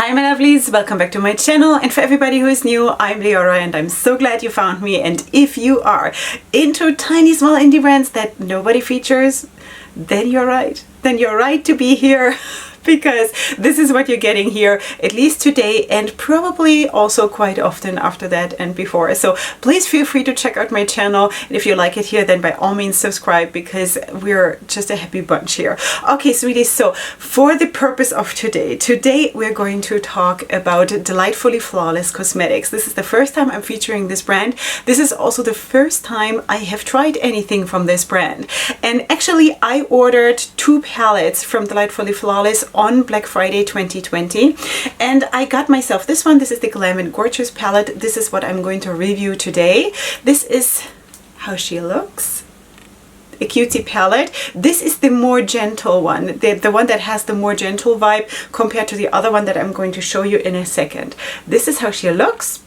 Hi my lovelies, welcome back to my channel, and for everybody who is new, I'm Leorah and I'm so glad you found me. And if you are into tiny small indie brands that nobody features, then you're right. Then you're right to be here. Because this is what you're getting here, at least today, and probably also quite often after that and before. So please feel free to check out my channel, and if you like it here, then by all means subscribe, because we're just a happy bunch here. Okay, sweeties, so for the purpose of today we're going to talk about Delightfully Flawless Cosmetics. This is the first time I'm featuring this brand. This is also the first time I have tried anything from this brand. And actually I ordered 2 palettes from Delightfully Flawless on Black Friday 2020, and I got myself this one. This is the Glam and Gorgeous palette. This is what I'm going to review today. This is how she looks. A cutie palette. This is the more gentle one, the one that has the more gentle vibe compared to the other one that I'm going to show you in a second. This is how she looks.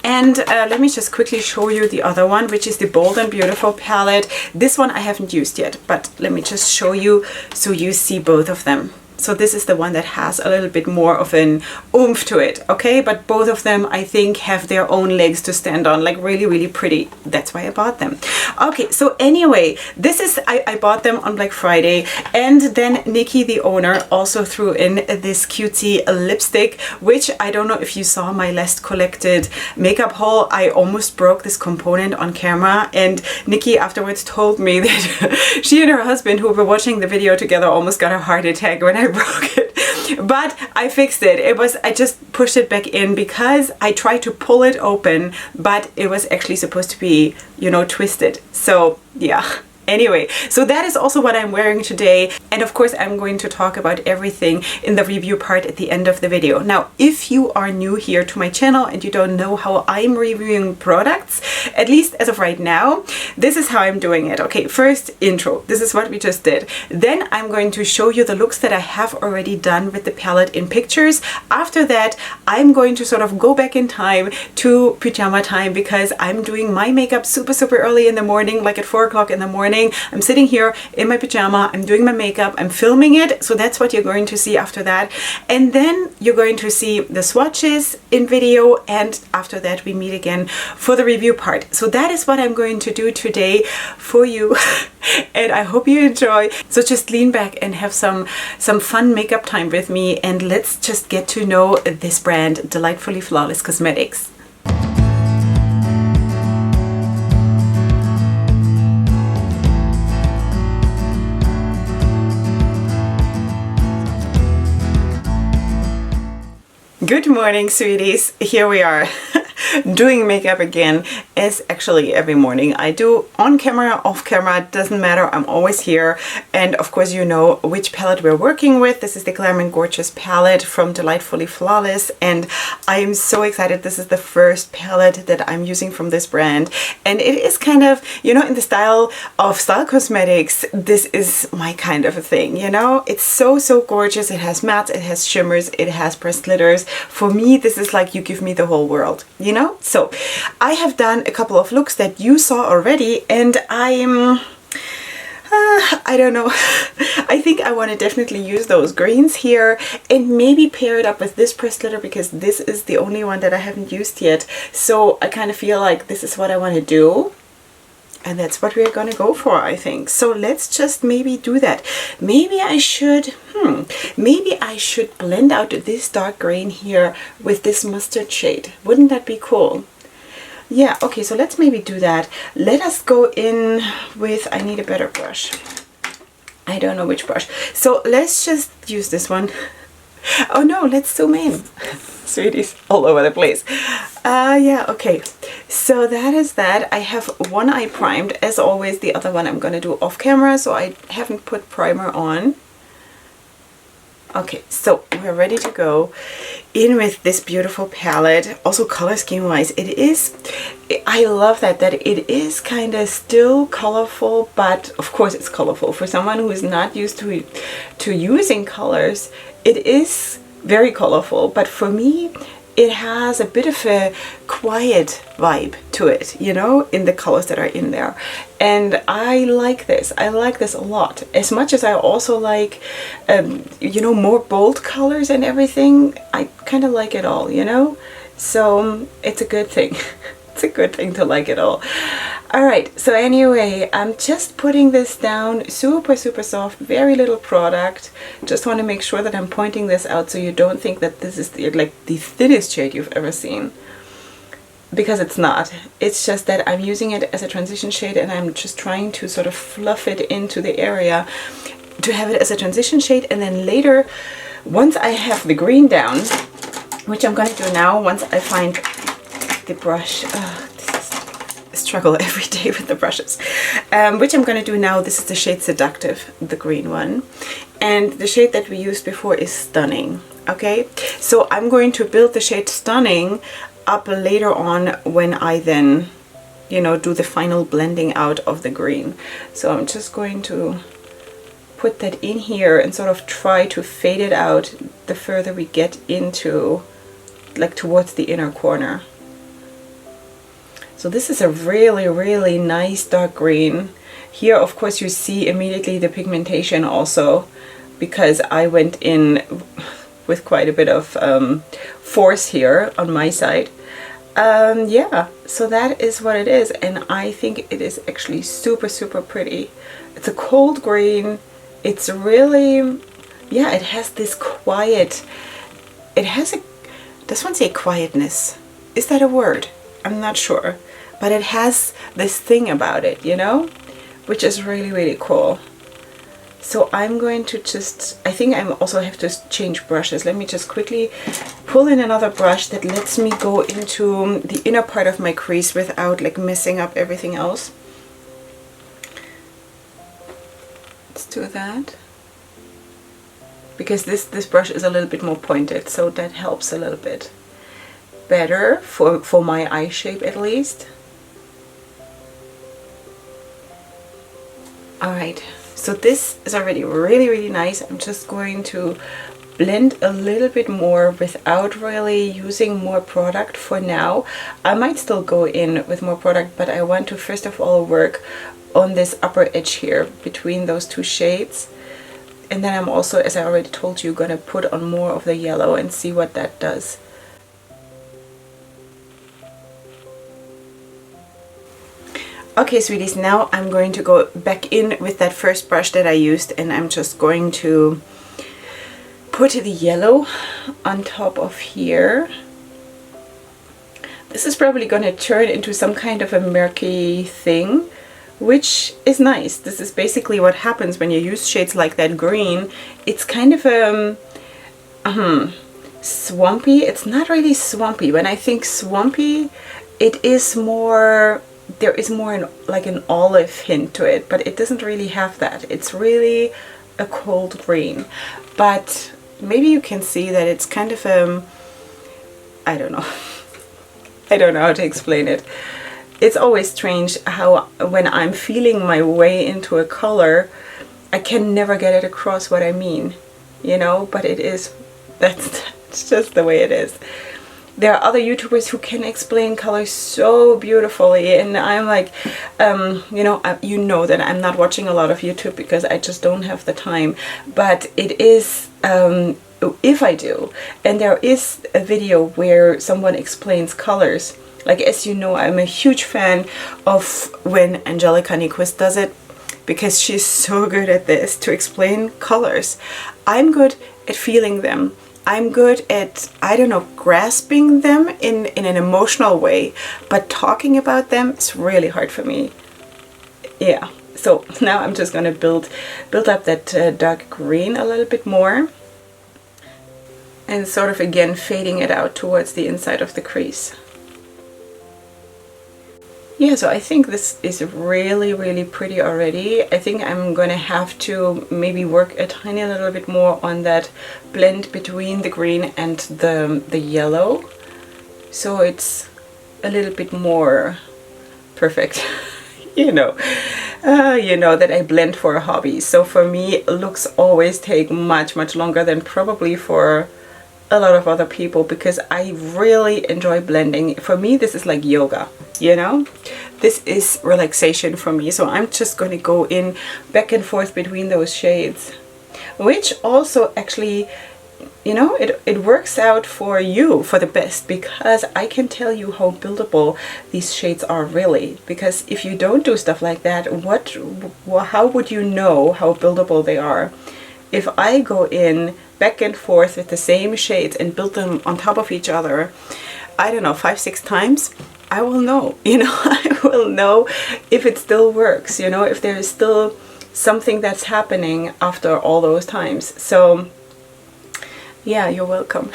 And let me just quickly show you the other one, which is the Bold and Beautiful palette. This one I haven't used yet, but let me just show you so you see both of them. So this is the one that has a little bit more of an oomph to it, okay? But both of them, I think, have their own legs to stand on, like really, really pretty. That's why I bought them. Okay, so anyway, this is, I bought them on Black Friday, and then Nikki, the owner, also threw in this cutesy lipstick, which I don't know if you saw my last collected makeup haul. I almost broke this component on camera, and Nikki afterwards told me that she and her husband, who were watching the video together, almost got a heart attack when I broke it. But I fixed it. I just pushed it back in because I tried to pull it open, but it was actually supposed to be, you know, twisted. So yeah. Anyway, so that is also what I'm wearing today, and of course I'm going to talk about everything in the review part at the end of the video. Now, if you are new here to my channel and you don't know how I'm reviewing products, at least as of right now, this is how I'm doing it. Okay, first intro. This is what we just did. Then I'm going to show you the looks that I have already done with the palette in pictures. After that, I'm going to sort of go back in time to pajama time, because I'm doing my makeup super early in the morning, like at 4 o'clock in the morning. I'm sitting here in my pajama, I'm doing my makeup, I'm filming it, so that's what you're going to see after that. And then you're going to see the swatches in video, and after that we meet again for the review part. So that is what I'm going to do today for you and I hope you enjoy. So just lean back and have some fun makeup time with me, and let's just get to know this brand, Delightfully Flawless Cosmetics. Good morning, sweeties. Here we are doing makeup again, as actually every morning I do, on camera, off camera, doesn't matter, I'm always here. And of course you know which palette we're working with. This is the Glam and Gorgeous palette from Delightfully Flawless, and I am so excited. This is the first palette that I'm using from this brand, and it is kind of, you know, in the style of style cosmetics, this is my kind of a thing, you know? It's so gorgeous. It has mattes, it has shimmers, it has pressed glitters. For me, this is like you give me the whole world, you know? So I have done a couple of looks that you saw already, and I don't know. I think I want to definitely use those greens here and maybe pair it up with this pressed glitter, because this is the only one that I haven't used yet. So I kind of feel like this is what I want to do. And that's what we're gonna go for, I think. So let's just maybe do that. Maybe I should, maybe I should blend out this dark green here with this mustard shade. Wouldn't that be cool? Yeah, okay, so let's maybe do that. Let us go in with, I need a better brush. I don't know which brush. So let's just use this one. Oh no, let's zoom in. Sweeties all over the place. Yeah, okay. So that is that. I have one eye primed, as always. The other one I'm going to do off camera, so I haven't put primer on. Okay, so we're ready to go in with this beautiful palette. Also color scheme wise, it is, I love that it is kind of still colorful, but of course it's colorful. For someone who is not used to using colors, it is very colorful, but for me it has a bit of a quiet vibe to it, you know, in the colors that are in there. And I like this. I like this a lot. As much as I also like, you know, more bold colors and everything, I kind of like it all, you know? So it's a good thing. It's a good thing to like it all. Alright, so anyway, I'm just putting this down, super soft, very little product. Just want to make sure that I'm pointing this out so you don't think that this is like the thinnest shade you've ever seen. Because it's not. It's just that I'm using it as a transition shade, and I'm just trying to sort of fluff it into the area to have it as a transition shade. And then later, once I have the green down, which I'm going to do now once I find the brush. This is a struggle every day with the brushes. Which I'm going to do now. This is the shade Seductive, the green one. And the shade that we used before is Stunning. Okay, so I'm going to build the shade Stunning up later on when I then, you know, do the final blending out of the green. So I'm just going to put that in here and sort of try to fade it out the further we get into, like, towards the inner corner. So this is a really nice dark green. Here, of course, you see immediately the pigmentation also, because I went in with quite a bit of force here on my side. Yeah, so that is what it is, and I think it is actually super pretty. It's a cold green. It's really, yeah, it has this quiet, it has a, does one say quietness? Is that a word? I'm not sure. But it has this thing about it, you know, which is really cool. So I'm going to just, I think I also have to change brushes. Let me just quickly pull in another brush that lets me go into the inner part of my crease without like messing up everything else. Let's do that. Because this brush is a little bit more pointed, so that helps a little bit better for my eye shape at least. Alright, so this is already really nice. I'm just going to blend a little bit more without really using more product for now. I might still go in with more product, but I want to first of all work on this upper edge here between those two shades. And then I'm also, as I already told you, gonna put on more of the yellow and see what that does. Okay, sweeties, now I'm going to go back in with that first brush that I used, and I'm just going to put the yellow on top of here. This is probably going to turn into some kind of a murky thing, which is nice. This is basically what happens when you use shades like that green. It's kind of swampy. It's not really swampy. When I think swampy, it is more, there is more like an olive hint to it, but it doesn't really have that. It's really a cold green, but maybe you can see that it's kind of I don't know. I don't know how to explain it. It's always strange how when I'm feeling my way into a color, I can never get it across what I mean, you know, but it is, that's just the way it is. There are other YouTubers who can explain colors so beautifully, and I'm like, you know that I'm not watching a lot of YouTube because I just don't have the time, but it is, if I do, and there is a video where someone explains colors, like, as you know, I'm a huge fan of when Angelica Nyquist does it, because she's so good at this, to explain colors. I'm good at feeling them. I'm good at, I don't know, grasping them in an emotional way, but talking about them is really hard for me. Yeah, so now I'm just gonna build up that dark green a little bit more, and sort of again fading it out towards the inside of the crease. Yeah, so I think this is really, really pretty already. I think I'm gonna have to maybe work a tiny little bit more on that blend between the green and the yellow, so it's a little bit more perfect. you know that I blend for a hobby. So for me, looks always take much longer than probably for a lot of other people because I really enjoy blending. For me, this is like yoga, you know? This is relaxation for me. So I'm just going to go in back and forth between those shades, which also actually, you know, it works out for you for the best, because I can tell you how buildable these shades are really. Because if you don't do stuff like that, how would you know how buildable they are? If I go in back and forth with the same shades and build them on top of each other, I don't know, 5-6 times, I will know, you know, I will know if it still works, you know, if there is still something that's happening after all those times. So yeah, you're welcome.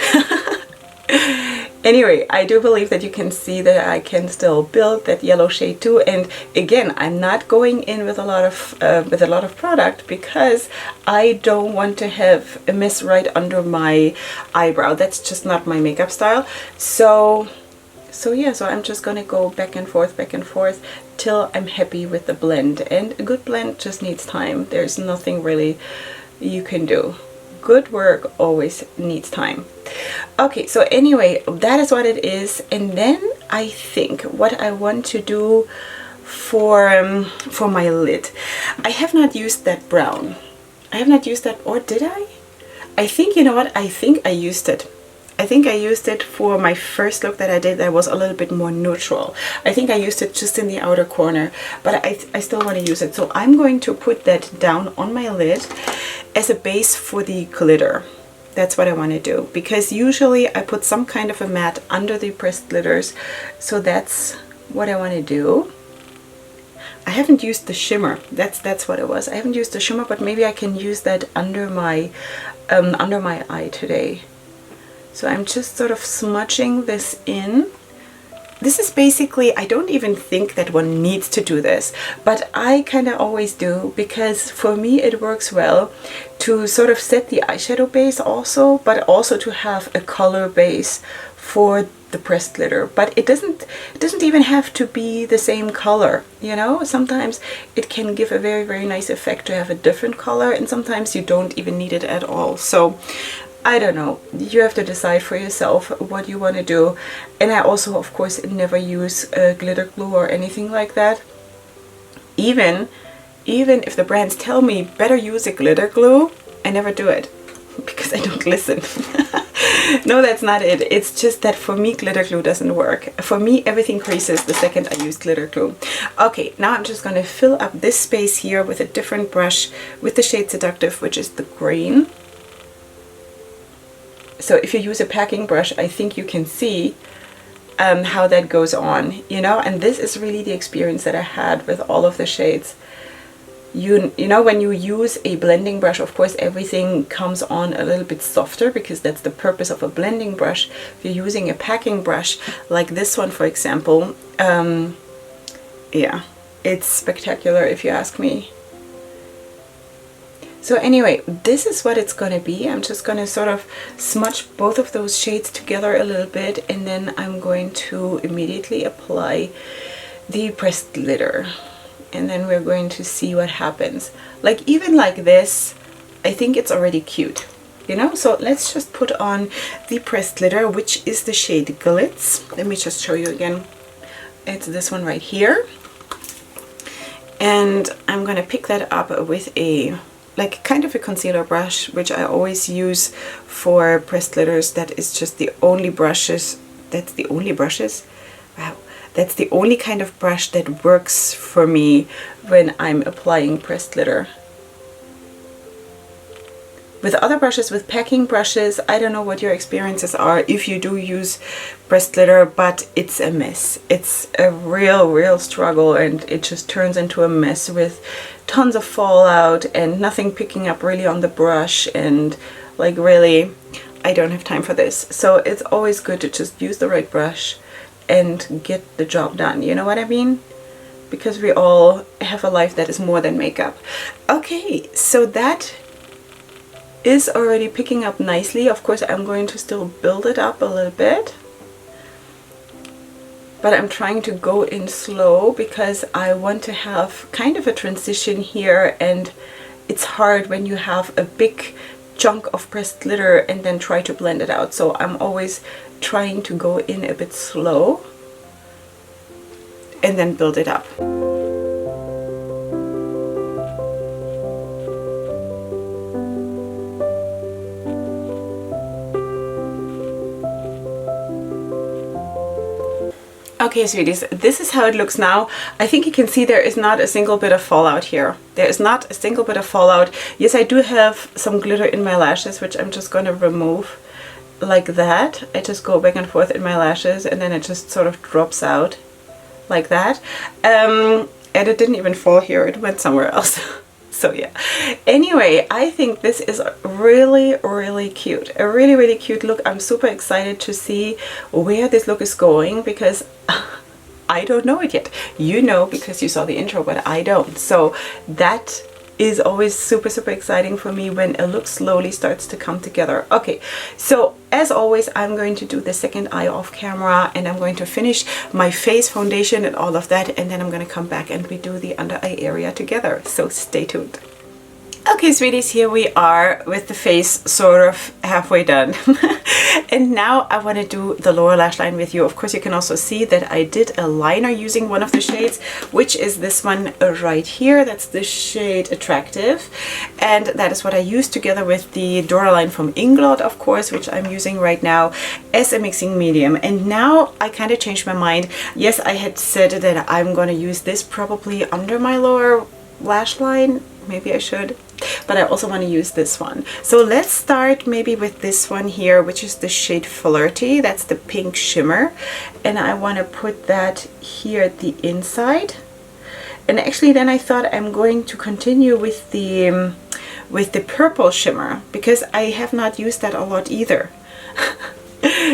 Anyway, I do believe that you can see that I can still build that yellow shade too. And again, I'm not going in with a lot of product because I don't want to have a mess right under my eyebrow. That's just not my makeup style. So yeah, so I'm just gonna go back and forth till I'm happy with the blend. And a good blend just needs time. There's nothing really you can do. Good work always needs time. Okay, so anyway, that is what it is. And then I think what I want to do for my lid, I have not used that brown. I have not used that, or did I? I think, you know what, I think I used it. I think I used it for my first look that I did that was a little bit more neutral. I think I used it just in the outer corner, but I still want to use it. So I'm going to put that down on my lid as a base for the glitter. That's what I want to do, because usually I put some kind of a matte under the pressed glitters. So that's what I want to do. I haven't used the shimmer. That's what it was. I haven't used the shimmer, but maybe I can use that under my eye today. So I'm just sort of smudging this in. This is basically, I don't even think that one needs to do this, but I kind of always do, because for me it works well to sort of set the eyeshadow base also, but also to have a color base for the pressed glitter. But it doesn't even have to be the same color, you know? Sometimes it can give a very, very nice effect to have a different color, and sometimes you don't even need it at all. So I don't know, you have to decide for yourself what you want to do. And I also, of course, never use glitter glue or anything like that. Even if the brands tell me better use a glitter glue, I never do it because I don't listen. No, that's not it. It's just that for me glitter glue doesn't work. For me everything creases the second I use glitter glue. Okay, now I'm just going to fill up this space here with a different brush with the shade Seductive, which is the green. So if you use a packing brush, I think you can see how that goes on, you know. And this is really the experience that I had with all of the shades. You know, when you use a blending brush, of course, everything comes on a little bit softer because that's the purpose of a blending brush. If you're using a packing brush, like this one, for example, yeah, it's spectacular if you ask me. So anyway, this is what it's going to be. I'm just going to sort of smudge both of those shades together a little bit, and then I'm going to immediately apply the pressed glitter. And then we're going to see what happens. Like, even like this, I think it's already cute, you know? So let's just put on the pressed glitter, which is the shade Glitz. Let me just show you again. It's this one right here. And I'm going to pick that up with a like kind of a concealer brush, which I always use for pressed glitters. That is just the only brushes, that's the only brushes, wow, that's the only kind of brush that works for me when I'm applying pressed glitter. With other brushes, with packing brushes, I don't know what your experiences are if you do use pressed glitter, but it's a mess. It's a real struggle, and it just turns into a mess with tons of fallout and nothing picking up really on the brush, and like really, I don't have time for this. So it's always good to just use the right brush and get the job done, you know what I mean? Because we all have a life that is more than makeup. Okay, so that is already picking up nicely. Of course, I'm going to still build it up a little bit, but I'm trying to go in slow because I want to have kind of a transition here, and it's hard when you have a big chunk of pressed glitter and then try to blend it out. So I'm always trying to go in a bit slow and then build it up. Okay, sweeties, this is how it looks now. I think you can see there is not a single bit of fallout here. There is not a single bit of fallout. Yes, I do have some glitter in my lashes, which I'm just going to remove like that. I just go back and forth in my lashes and then it just sort of drops out like that. And it didn't even fall here, it went somewhere else. So yeah, anyway, I think this is really, really cute. A really, really cute look. I'm super excited to see where this look is going because I don't know it yet. You know because you saw the intro, but I don't. So that is always super, super exciting for me when a look slowly starts to come together. Okay, so as always, I'm going to do the second eye off camera and I'm going to finish my face foundation and all of that, and then I'm going to come back and we do the under eye area together. So stay tuned. Okay, sweeties, here we are with the face sort of halfway done. And now I want to do the lower lash line with you. Of course, you can also see that I did a liner using one of the shades, which is this one right here. That's the shade Attractive. And that is what I used together with the Dora line from Inglot, of course, which I'm using right now as a mixing medium. And now I kind of changed my mind. Yes, I had said that I'm going to use this probably under my lower lash line. Maybe I should, but I also want to use this one. So let's start maybe with this one here, which is the shade Flirty. That's the pink shimmer, and I want to put that here at the inside. And actually then I thought I'm going to continue with the purple shimmer because I have not used that a lot either.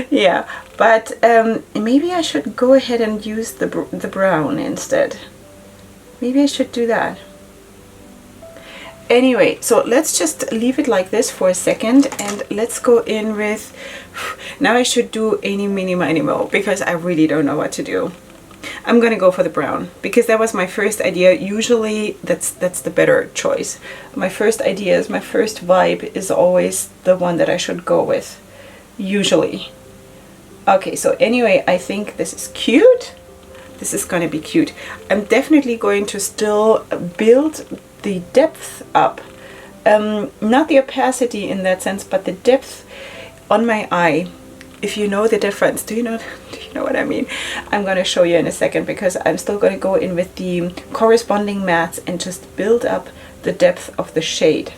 Yeah, but maybe I should go ahead and use the brown instead. Maybe I should do that. Anyway, so let's just leave it like this for a second and let's go in with, now I should do any mini miny mo because I really don't know what to do. I'm gonna go for the brown because that was my first idea. Usually that's the better choice. My first idea is, my first vibe is always the one that I should go with, usually. Okay, so anyway, I think this is cute. This is gonna be cute. I'm definitely going to still build the depth up, not the opacity in that sense, but the depth on my eye. If you know the difference, do you know what I mean? I'm going to show you in a second because I'm still going to go in with the corresponding mattes and just build up the depth of the shade,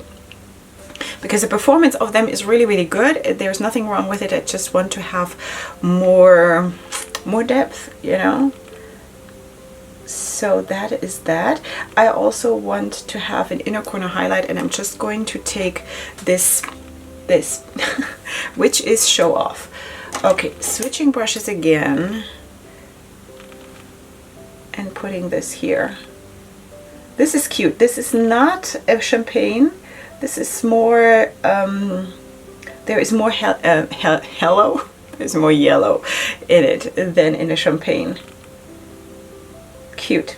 because the performance of them is really, really good. There's nothing wrong with it. I just want to have more depth, you know. So that is that. I also want to have an inner corner highlight, and I'm just going to take this which is Show Off. Okay, switching brushes again and putting this here. This is cute. This is not a champagne. This is more there is more hello. There's more yellow in it than in a champagne. Cute.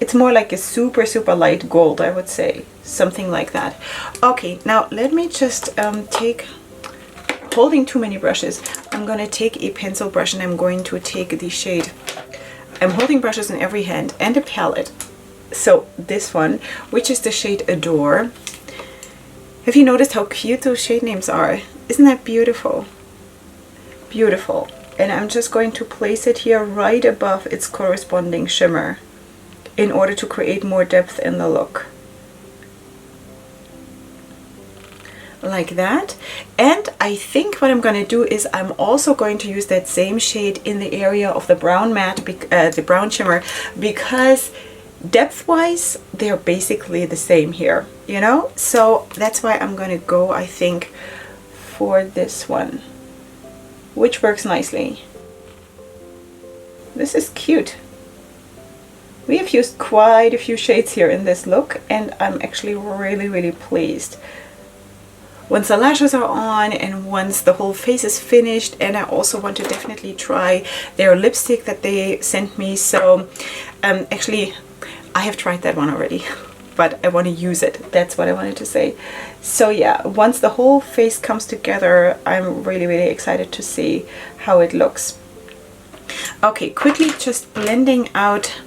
It's more like a super, super light gold, I would say. Something like that. Okay, now let me just take, holding too many brushes, I'm going to take a pencil brush and I'm going to take the shade. I'm holding brushes in every hand and a palette. So this one, which is the shade Adore. Have you noticed how cute those shade names are? Isn't that beautiful? Beautiful. And I'm just going to place it here right above its corresponding shimmer in order to create more depth in the look. Like that. And I think what I'm going to do is I'm also going to use that same shade in the area of the brown matte, the brown shimmer, because depth wise they're basically the same here, you know. So that's why I'm going to go, I think, for this one, which works nicely. This is cute. We have used quite a few shades here in this look, and I'm actually really, really pleased. Once the lashes are on and once the whole face is finished, and I also want to definitely try their lipstick that they sent me. So actually I have tried that one already, but I want to use it. That's what I wanted to say. So yeah, once the whole face comes together, I'm really, really excited to see how it looks. Okay, quickly just blending out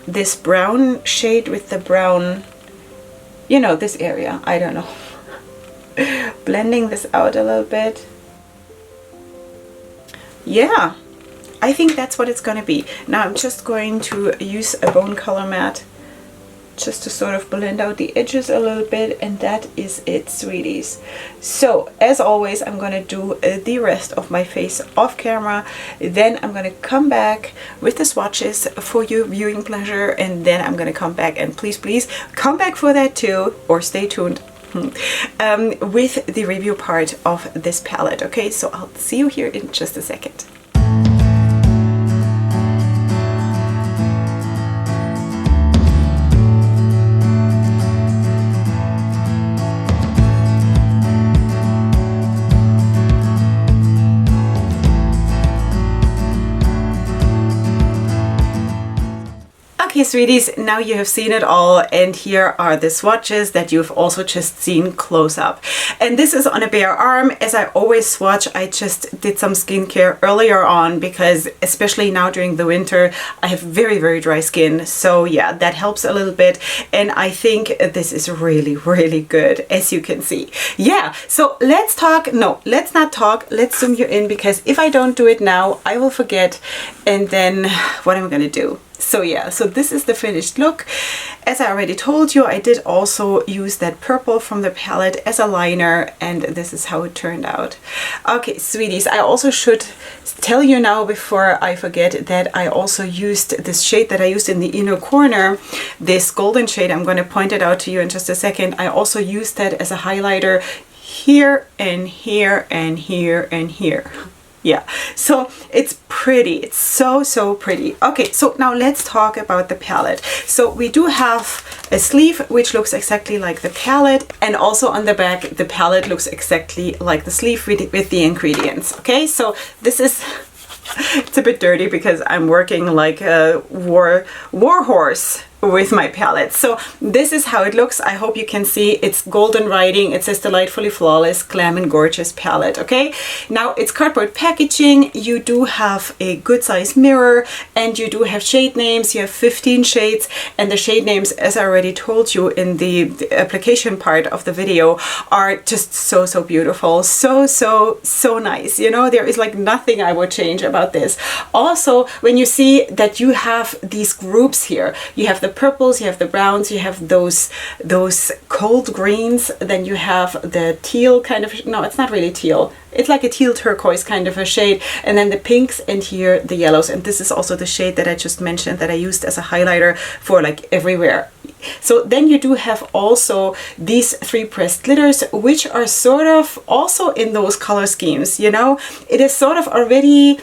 this brown shade with the brown, you know, this area, I don't know. Blending this out a little bit. Yeah, I think that's what it's gonna be. Now I'm just going to use a bone color mat just to sort of blend out the edges a little bit, and that is it, sweeties. So as always, I'm gonna do the rest of my face off camera, then I'm gonna come back with the swatches for your viewing pleasure, and then I'm gonna come back, and please come back for that too, or stay tuned with the review part of this palette. Okay, so I'll see you here in just a second. Okay, sweeties, now you have seen it all, and here are the swatches that you've also just seen close up. And this is on a bare arm. As I always swatch, I just did some skincare earlier on because especially now during the winter, I have very, very dry skin. So yeah, that helps a little bit. And I think this is really, really good, as you can see. Yeah, so let's talk. No, let's not talk. Let's zoom you in, because if I don't do it now, I will forget. And then what am I going to do? So yeah, so this is the finished look. As I already told you, I did also use that purple from the palette as a liner, and this is how it turned out. Okay, sweeties, I also should tell you now before I forget that I also used this shade that I used in the inner corner, this golden shade. I'm going to point it out to you in just a second. I also used that as a highlighter here and here and here and here. Yeah, so it's pretty. It's so pretty. Okay, so now let's talk about the palette. So we do have a sleeve which looks exactly like the palette, and also on the back the palette looks exactly like the sleeve with the ingredients. Okay, so this is it's a bit dirty because I'm working like a war horse with my palette. So this is how it looks. I hope you can see. It's golden writing. It says Delightfully Flawless, Glam and Gorgeous palette. Okay, now it's cardboard packaging. You do have a good size mirror, and you do have shade names. You have 15 shades, and the shade names, as I already told you in the application part of the video, are just so beautiful. So nice. You know, there is like nothing I would change about this. Also, when you see that you have these groups here, you have the purples, you have the browns, you have those cold greens, then you have the teal kind of, no, it's not really teal, it's like a teal turquoise kind of a shade, and then the pinks, and here the yellows. And this is also the shade that I just mentioned that I used as a highlighter for like everywhere. So then you do have also these 3 pressed glitters, which are sort of also in those color schemes, you know, it is sort of already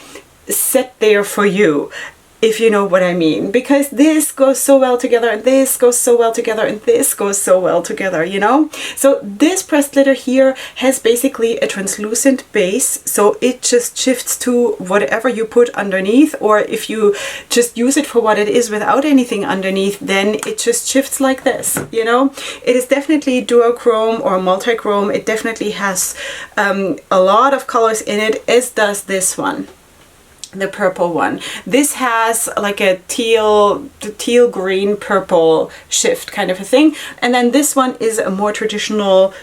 set there for you, if you know what I mean, because this goes so well together, and this goes so well together, and this goes so well together, you know. So this pressed glitter here has basically a translucent base, so it just shifts to whatever you put underneath, or if you just use it for what it is without anything underneath, then it just shifts like this, you know. It is definitely duochrome or multichrome. It definitely has a lot of colors in it, as does this one, the purple one. This has like a teal green purple shift kind of a thing, and then this one is a more traditional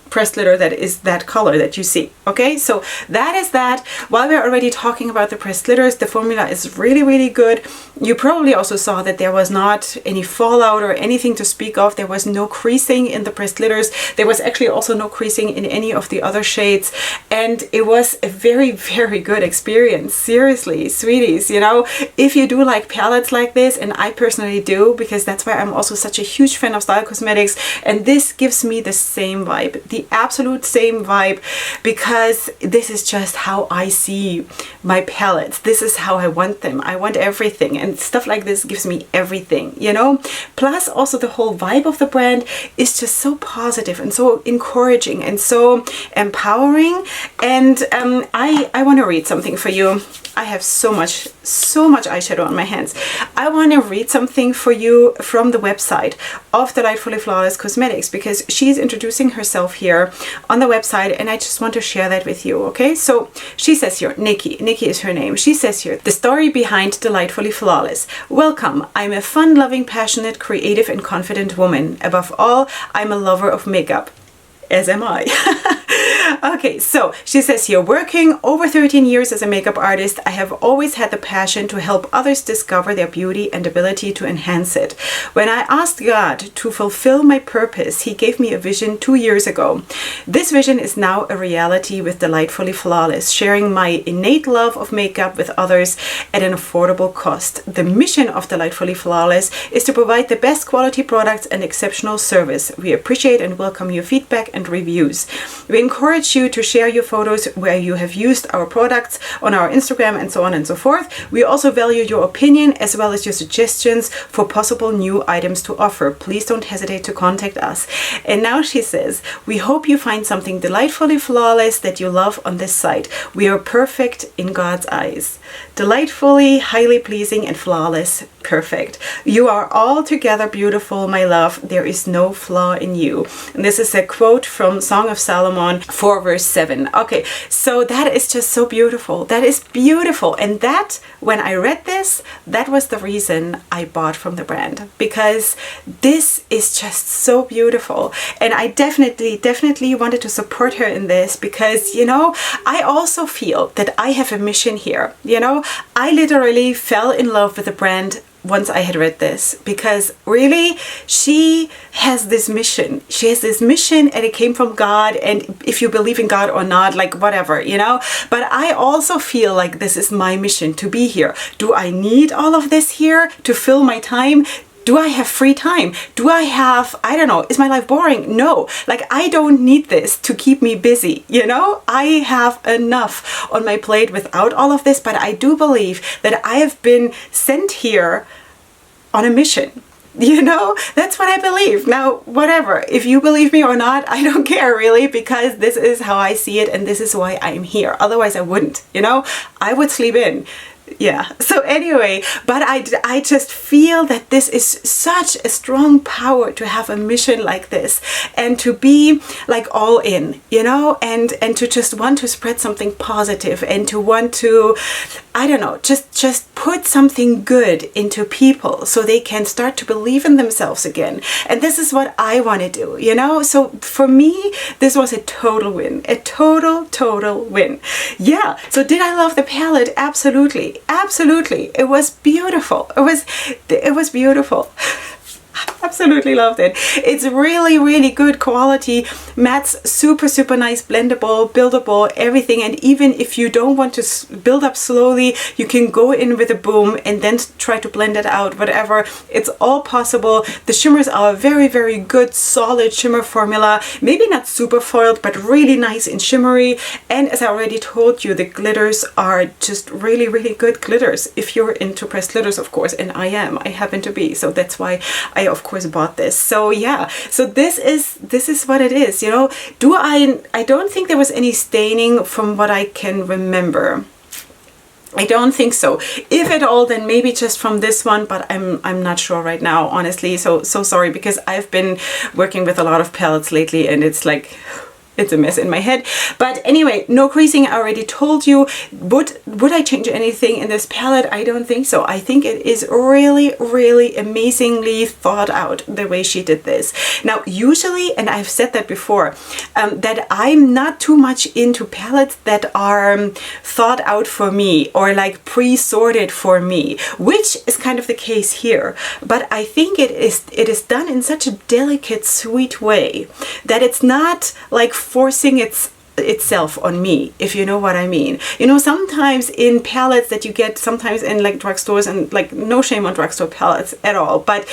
pressed glitter that is that color that you see. Okay, so that is that. While we're already talking about the pressed glitters, the formula is really good. You probably also saw that there was not any fallout or anything to speak of. There was no creasing in the pressed glitters. There was actually also no creasing in any of the other shades, and it was a very good experience. Seriously, sweeties, you know, if you do like palettes like this, and I personally do, because that's why I'm also such a huge fan of Style Cosmetics, and this gives me the same vibe. The the absolute same vibe, because this is just how I see my palettes. This is how I want them. I want everything, and stuff like this gives me everything, you know. Plus also the whole vibe of the brand is just so positive and so encouraging and so empowering. And I want to read something for you. I have so much eyeshadow on my hands. I want to read something for you from the website of Delightfully Flawless Cosmetics, because she's introducing herself here on the website, and I just want to share that with you. Okay, so she says here, Nikki is her name. She says here, the story behind Delightfully Flawless. Welcome. I'm a fun-loving, passionate, creative, and confident woman. Above all, I'm a lover of makeup. As am I. Okay, so she says here, working over 13 years as a makeup artist, I have always had the passion to help others discover their beauty and ability to enhance it. When I asked God to fulfill my purpose, He gave me a vision 2 years ago. This vision is now a reality with Delightfully Flawless, sharing my innate love of makeup with others at an affordable cost. The mission of Delightfully Flawless is to provide the best quality products and exceptional service. We appreciate and welcome your feedback and reviews. We encourage you to share your photos where you have used our products on our Instagram and so on and so forth. We also value your opinion as well as your suggestions for possible new items to offer. Please don't hesitate to contact us. And now she says, we hope you find something delightfully flawless that you love on this site. We are perfect in God's eyes. Delightfully, highly pleasing, and flawless. Perfect. You are altogether beautiful, my love. There is no flaw in you. And this is a quote from Song of Solomon 4 verse 7. Okay, so that is just so beautiful. That is beautiful. And that, when I read this, that was the reason I bought from the brand, because this is just so beautiful. And I definitely wanted to support her in this, because, you know, I also feel that I have a mission here. You know, I literally fell in love with the brand once I had read this, because really she has this mission. She has this mission, and it came from God, and if you believe in God or not, like whatever, you know, but I also feel like this is my mission to be here. Do I need all of this here to fill my time? Do I have free time? Do I have, I don't know, is my life boring? No, like I don't need this to keep me busy, you know? I have enough on my plate without all of this, but I do believe that I have been sent here on a mission. You know, that's what I believe. Now, whatever, if you believe me or not, I don't care really, because this is how I see it, and this is why I'm here. Otherwise I wouldn't, you know, I would sleep in. Yeah, so anyway, but I just feel that this is such a strong power to have a mission like this, and to be like all in, you know, and to just want to spread something positive, and to want to, I don't know, just put something good into people so they can start to believe in themselves again. And this is what I want to do, you know. So for me, this was a total win, a total win. Yeah, so did I love the palette? Absolutely. Absolutely. It was beautiful. It was beautiful. Absolutely loved it. It's really good quality mattes, super nice, blendable, buildable, everything. And even if you don't want to build up slowly, you can go in with a boom and then try to blend it out, whatever. It's all possible. The shimmers are a very good solid shimmer formula, maybe not super foiled, but really nice and shimmery. And as I already told you, the glitters are just really good glitters, if you're into pressed glitters, of course. And I happen to be, so that's why I of course bought this. So yeah, so this is what it is, you know. I don't think there was any staining from what I can remember. I don't think so. If at all, then maybe just from this one, but I'm not sure right now, honestly. So sorry, because I've been working with a lot of palettes lately, and it's like, it's a mess in my head. But anyway, no creasing, I already told you. Would I change anything in this palette? I don't think so. I think it is really amazingly thought out, the way she did this. Now, usually, and I've said that before, that I'm not too much into palettes that are thought out for me, or like pre-sorted for me, which is kind of the case here. But I think it is done in such a delicate, sweet way that it's not like forcing its itself on me, if you know what I mean. You know, sometimes in palettes that you get sometimes in like drugstores, and like no shame on drugstore palettes at all, but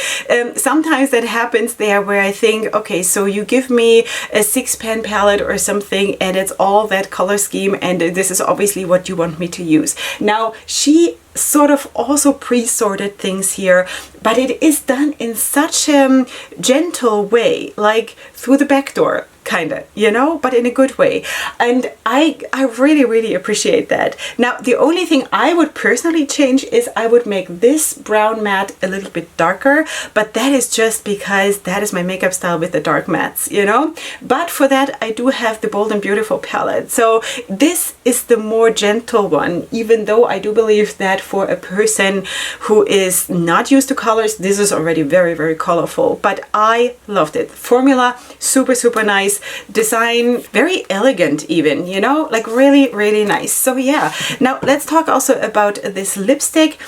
sometimes that happens there where I think, okay, so you give me a 6-pan palette or something and it's all that color scheme and this is obviously what you want me to use. Now she sort of also pre-sorted things here, but it is done in such a gentle way, like through the back door, kind of, you know, but in a good way. And I really appreciate that. Now, the only thing I would personally change is I would make this brown matte a little bit darker, but that is just because that is my makeup style with the dark mattes, you know. But for that, I do have the Bold and Beautiful palette. So this is the more gentle one, even though I do believe that for a person who is not used to colors, this is already very colorful. But I loved it. Formula, super nice. Design, very elegant even, you know, like really nice. So yeah, now let's talk also about this lipstick.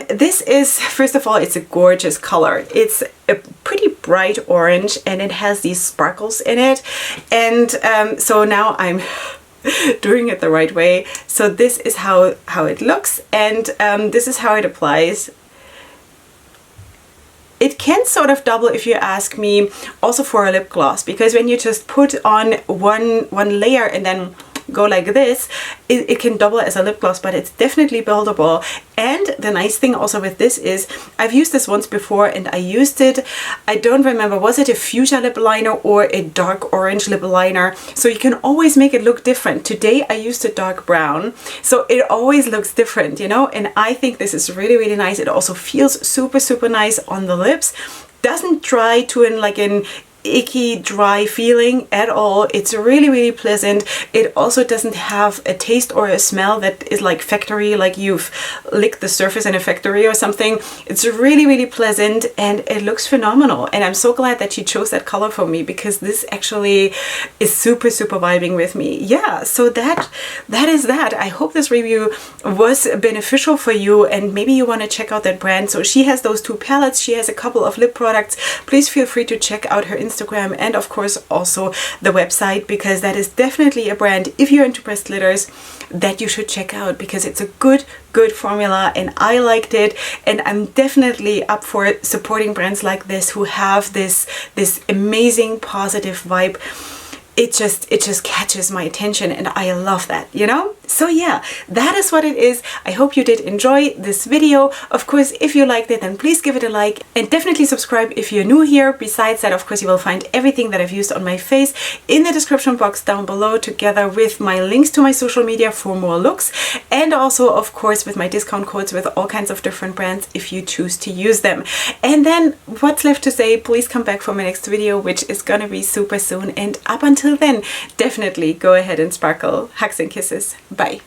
This is, first of all, it's a gorgeous color. It's a pretty bright orange and it has these sparkles in it. And so now I'm doing it the right way. So this is how it looks, and this is how it applies. It can sort of double, if you ask me, also for a lip gloss, because when you just put on one layer and then go like this, it can double as a lip gloss, but it's definitely buildable. And the nice thing also with this is I've used this once before and I used it, I don't remember, was it a fuchsia lip liner or a dark orange lip liner? So you can always make it look different. Today I used a dark brown, so it always looks different, you know, and I think this is really nice. It also feels super nice on the lips. Doesn't dry to an icky dry feeling at all. It's really pleasant. It also doesn't have a taste or a smell that is like factory, like you've licked the surface in a factory or something. It's really pleasant and it looks phenomenal, and I'm so glad that she chose that color for me, because this actually is super vibing with me. Yeah, so that is that. I hope this review was beneficial for you and maybe you want to check out that brand. So she has those 2 palettes, she has a couple of lip products. Please feel free to check out her Instagram and of course also the website, because that is definitely a brand, if you're into pressed glitters, that you should check out, because it's a good formula and I liked it, and I'm definitely up for supporting brands like this who have this amazing positive vibe. It just catches my attention and I love that, you know? So yeah, that is what it is. I hope you did enjoy this video. Of course, if you liked it, then please give it a like and definitely subscribe if you're new here. Besides that, of course, you will find everything that I've used on my face in the description box down below, together with my links to my social media for more looks, and also, of course, with my discount codes with all kinds of different brands if you choose to use them. And then what's left to say, please come back for my next video, which is gonna be super soon. And up until then, definitely go ahead and sparkle. Hugs and kisses. Bye.